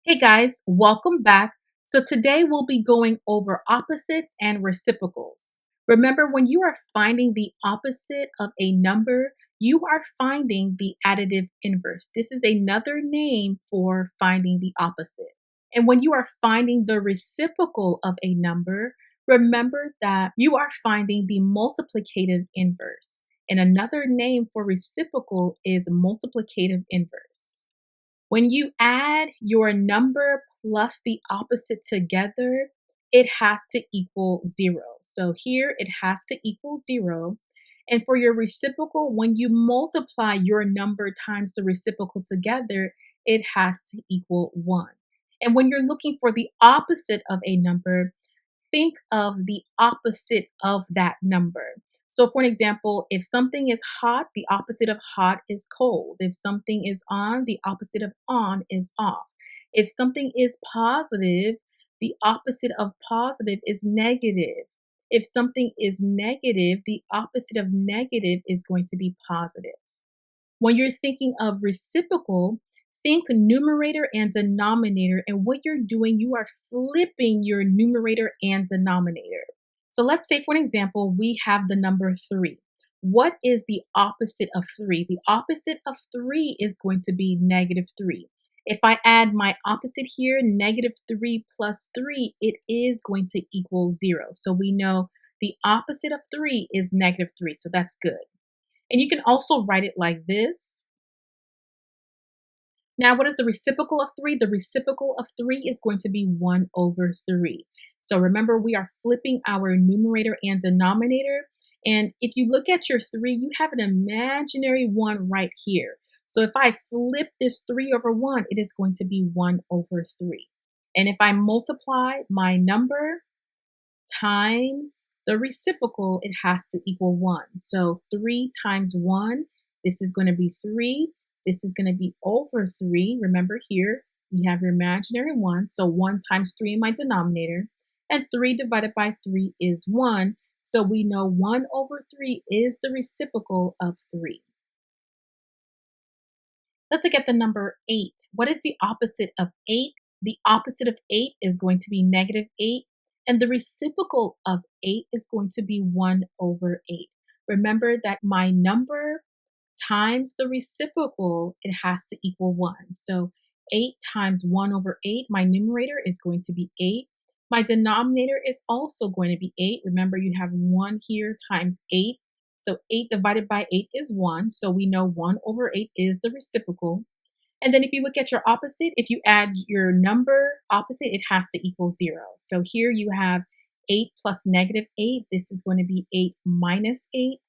Hey guys, welcome back. So today we'll be going over opposites and reciprocals. Remember, when you are finding the opposite of a number, you are finding the additive inverse. This is another name for finding the opposite. And when you are finding the reciprocal of a number, remember that you are finding the multiplicative inverse. And another name for reciprocal is multiplicative inverse. When you add your number plus the opposite together, it has to equal 0. So here it has to equal 0. And for your reciprocal, when you multiply your number times the reciprocal together, it has to equal 1. And when you're looking for the opposite of a number, think of the opposite of that number. So, for an example, if something is hot, the opposite of hot is cold. If something is on, the opposite of on is off. If something is positive, the opposite of positive is negative. If something is negative, the opposite of negative is going to be positive. When you're thinking of reciprocal, think numerator and denominator. And what you're doing, you are flipping your numerator and denominator. So let's say, for an example, we have the number 3. What is the opposite of 3? The opposite of 3 is going to be negative 3. If I add my opposite here, negative 3 plus 3, it is going to equal 0. So we know the opposite of 3 is negative 3. So that's good. And you can also write it like this. Now, what is the reciprocal of 3? The reciprocal of 3 is going to be 1 over 3. So remember, we are flipping our numerator and denominator. And if you look at your 3, you have an imaginary 1 right here. So if I flip this 3 over 1, it is going to be 1 over 3. And if I multiply my number times the reciprocal, it has to equal 1. So 3 times 1, this is going to be 3. This is going to be over 3. Remember here, you have your imaginary 1. So 1 times 3 in my denominator. And 3 divided by 3 is 1. So we know 1 over 3 is the reciprocal of 3. Let's look at the number 8. What is the opposite of 8? The opposite of 8 is going to be negative 8. And the reciprocal of 8 is going to be 1 over 8. Remember that my number times the reciprocal, it has to equal 1. So 8 times 1 over 8, my numerator is going to be 8. My denominator is also going to be 8. Remember, you have 1 here times 8. So 8 divided by 8 is 1. So we know 1 over 8 is the reciprocal. And then if you look at your opposite, if you add your number opposite, it has to equal 0. So here you have 8 plus negative 8. This is going to be 8 minus 8.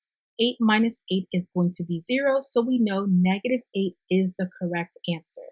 8 minus 8 is going to be 0. So we know negative 8 is the correct answer.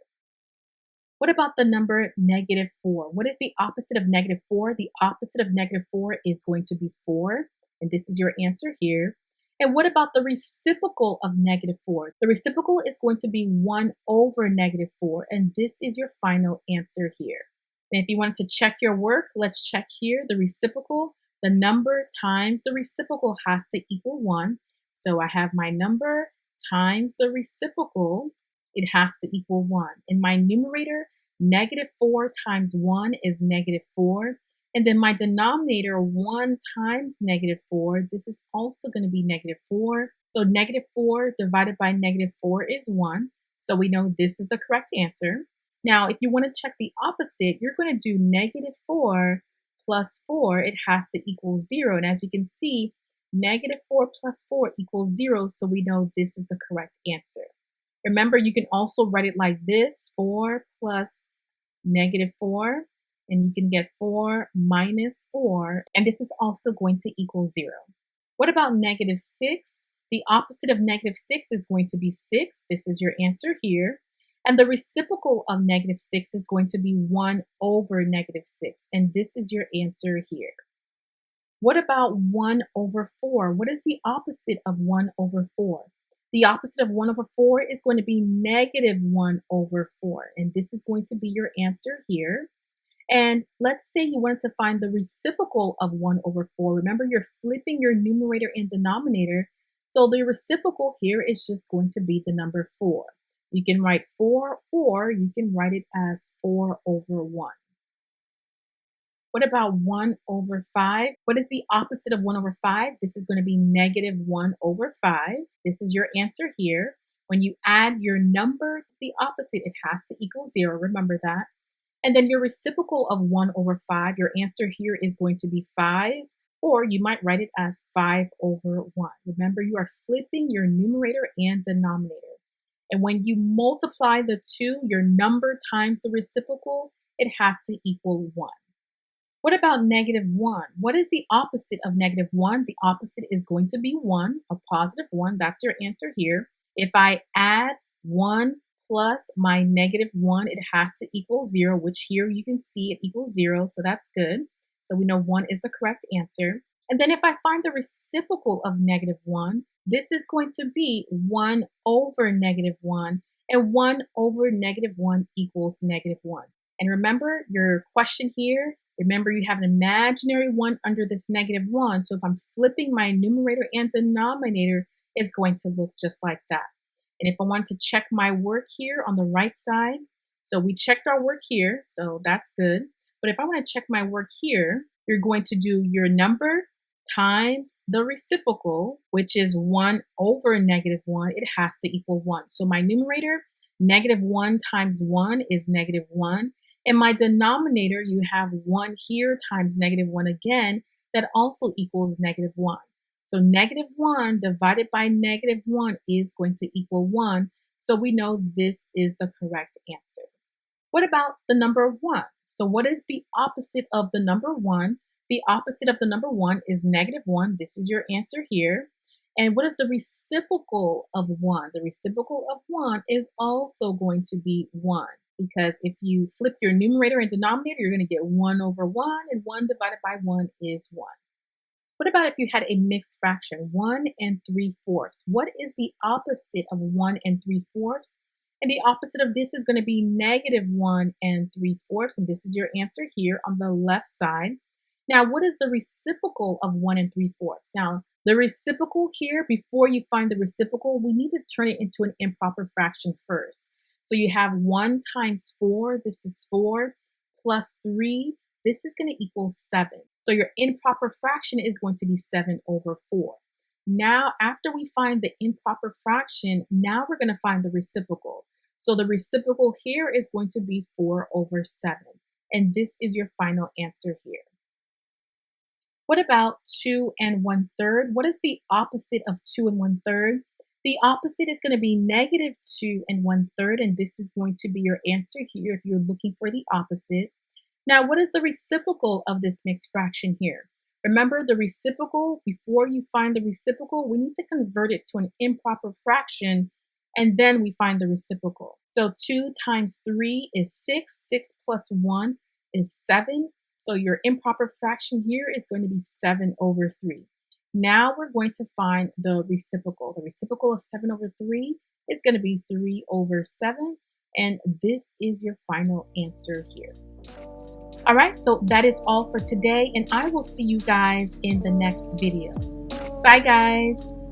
What about the number negative 4? What is the opposite of negative 4? The opposite of negative 4 is going to be 4. And this is your answer here. And what about the reciprocal of negative 4? The reciprocal is going to be 1 over negative 4. And this is your final answer here. And if you want to check your work, let's check here. The reciprocal, the number times the reciprocal has to equal 1. So I have my number times the reciprocal. It has to equal 1. In my numerator, negative 4 times 1 is negative 4. And then my denominator, 1 times negative 4, this is also going to be negative 4. So negative 4 divided by negative 4 is 1. So we know this is the correct answer. Now, if you want to check the opposite, you're going to do negative 4 plus 4. It has to equal 0. And as you can see, negative 4 plus 4 equals 0. So we know this is the correct answer. Remember, you can also write it like this, 4 plus negative 4. And you can get 4 minus 4, and this is also going to equal 0. What about negative 6? The opposite of negative 6 is going to be 6. This is your answer here. And the reciprocal of negative 6 is going to be 1 over negative 6, and this is your answer here. What about 1 over 4? What is the opposite of 1 over 4? The opposite of 1 over 4 is going to be negative 1 over 4, and this is going to be your answer here. And let's say you wanted to find the reciprocal of 1 over 4. Remember, you're flipping your numerator and denominator. So the reciprocal here is just going to be the number 4. You can write 4, or you can write it as 4 over 1. What about 1 over 5? What is the opposite of 1 over 5? This is going to be negative 1 over 5. This is your answer here. When you add your number to the opposite, it has to equal 0. Remember that. And then your reciprocal of 1 over 5, your answer here is going to be 5, or you might write it as 5 over 1. Remember, you are flipping your numerator and denominator. And when you multiply the two, your number times the reciprocal, it has to equal 1. What about negative 1? What is the opposite of negative 1? The opposite is going to be 1, a positive 1. That's your answer here. If I add 1 plus my negative 1, it has to equal 0, which here you can see it equals 0, so that's good. So we know 1 is the correct answer. And then if I find the reciprocal of negative 1, this is going to be 1 over negative 1, and 1 over negative 1 equals negative 1. And remember your question here, remember you have an imaginary 1 under this negative 1, so if I'm flipping my numerator and denominator, it's going to look just like that. And if I want to check my work here on the right side, so we checked our work here, so that's good. But if I want to check my work here, you're going to do your number times the reciprocal, which is 1 over negative 1. It has to equal 1. So my numerator, negative 1 times 1 is negative 1. And my denominator, you have 1 here times negative 1 again, that also equals negative 1. So negative 1 divided by negative 1 is going to equal 1. So we know this is the correct answer. What about the number 1? So what is the opposite of the number 1? The opposite of the number 1 is negative 1. This is your answer here. And what is the reciprocal of 1? The reciprocal of 1 is also going to be 1. Because if you flip your numerator and denominator, you're going to get 1 over 1, and 1 divided by 1 is 1. What about if you had a mixed fraction, 1 and 3/4? What is the opposite of 1 and 3/4? And the opposite of this is going to be negative 1 and 3/4, and this is your answer here on the left side. Now, what is the reciprocal of 1 and 3/4? Now, the reciprocal here, before you find the reciprocal, we need to turn it into an improper fraction first. So you have 1 times 4, this is 4, plus 3, this is going to equal 7. So your improper fraction is going to be 7 over 4. Now, after we find the improper fraction, now we're going to find the reciprocal. So the reciprocal here is going to be 4 over 7. And this is your final answer here. What about 2 and 1/3? What is the opposite of 2 and 1/3? The opposite is going to be negative 2 and 1/3, and this is going to be your answer here if you're looking for the opposite. Now, what is the reciprocal of this mixed fraction here? Remember, the reciprocal, before you find the reciprocal, we need to convert it to an improper fraction, and then we find the reciprocal. So 2 times 3 is 6. 6 plus 1 is 7. So your improper fraction here is going to be 7 over 3. Now we're going to find the reciprocal. The reciprocal of 7 over 3 is going to be 3 over 7. And this is your final answer here. All right, so that is all for today. And I will see you guys in the next video. Bye, guys.